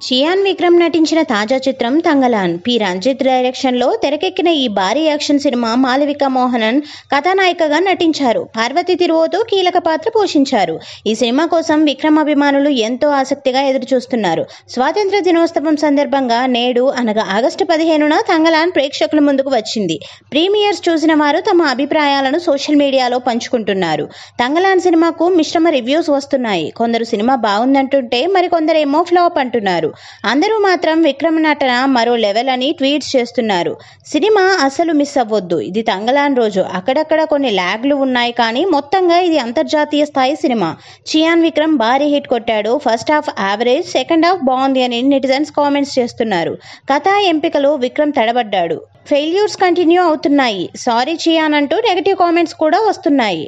చియాన్ విక్రమ్ నటించిన తాజా చిత్రం తంగలాన్. పి రంజిత్ డైరెక్షన్లో తెరకెక్కిన ఈ భారీ యాక్షన్ సినిమా మాళవిక మోహనన్ కథానాయికగా నటించారు. పార్వతి తిరువోతు కీలక పాత్ర పోషించారు. ఈ సినిమా కోసం విక్రమ్ అభిమానులు ఎంతో ఆసక్తిగా ఎదురుచూస్తున్నారు. స్వాతంత్ర దినోత్సవం సందర్భంగా నేడు అనగా ఆగస్టు 15న తంగలాన్ ప్రేక్షకుల ముందుకు వచ్చింది. ప్రీమియర్స్ చూసిన వారు తమ అభిప్రాయాలను సోషల్ మీడియాలో పంచుకుంటున్నారు. తంగలాన్ సినిమాకు మిశ్రమ రివ్యూస్ వస్తున్నాయి. కొందరు సినిమా బాగుందంటుంటే మరికొందరేమో ఫ్లాప్ అంటున్నారు. అందరూ మాత్రం విక్రమ్ నటన మరో లెవెల్ అని ట్వీట్స్ చేస్తున్నారు. సినిమా అసలు మిస్ అవ్వొద్దు. ఇది తంగలాన్ రోజు. అక్కడక్కడ కొన్ని ల్యాగ్లు ఉన్నాయి, కానీ మొత్తంగా ఇది అంతర్జాతీయ స్థాయి సినిమా. చియాన్ విక్రమ్ భారీ హిట్ కొట్టాడు. First half average, second half బాగుంది అని నెటిజన్స్ కామెంట్స్ చేస్తున్నారు. కథా ఎంపికలో విక్రమ్ తడబడ్డాడు. ఫెయిల్యూర్స్ కంటిన్యూ అవుతున్నాయి. సారీ చియాన్ అంటూ నెగటివ్ కామెంట్స్ కూడా వస్తున్నాయి.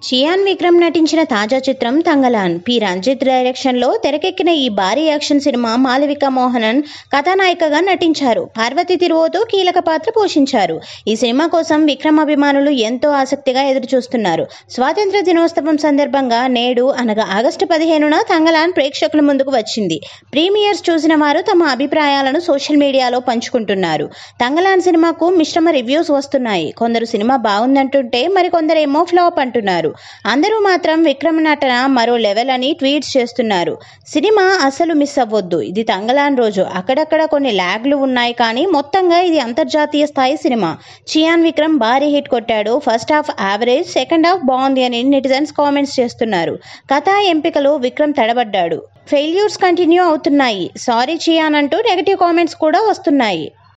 చియాన్ విక్రమ్ నటించిన తాజా చిత్రం తంగలాన్. పి రంజిత్ డైరెక్షన్లో తెరకెక్కిన ఈ భారీ యాక్షన్ సినిమా మాళవిక మోహనన్ కథానాయికగా నటించారు. పార్వతి తిరువోతు కీలక పాత్ర పోషించారు. ఈ సినిమా కోసం విక్రమ్ అభిమానులు ఎంతో ఆసక్తిగా ఎదురుచూస్తున్నారు. స్వాతంత్ర దినోత్సవం సందర్భంగా నేడు అనగా ఆగస్టు 15న తంగలాన్ ప్రేక్షకుల ముందుకు వచ్చింది. ప్రీమియర్స్ చూసిన వారు తమ అభిప్రాయాలను సోషల్ మీడియాలో పంచుకుంటున్నారు. తంగలాన్ సినిమాకు మిశ్రమ రివ్యూస్ వస్తున్నాయి. కొందరు సినిమా బాగుందంటుంటే మరికొందరేమో ఫ్లాప్ అంటున్నారు. అందరూ మాత్రం విక్రమ్ నటన మరో లెవెల్ అని ట్వీట్స్ చేస్తున్నారు. సినిమా అసలు మిస్ అవ్వొద్దు. ఇది తంగలాన్ రోజు. అక్కడక్కడ కొన్ని ల్యాగ్లు ఉన్నాయి, కానీ మొత్తంగా ఇది అంతర్జాతీయ స్థాయి సినిమా. చియాన్ విక్రమ్ భారీ హిట్ కొట్టాడు. First half average, second half బాగుంది అని నెటిజన్స్ కామెంట్స్ చేస్తున్నారు. కథా ఎంపికలో విక్రమ్ తడబడ్డాడు. ఫెయిల్యూర్స్ కంటిన్యూ అవుతున్నాయి. సారీ చియాన్ అంటూ నెగటివ్ కామెంట్స్ కూడా వస్తున్నాయి.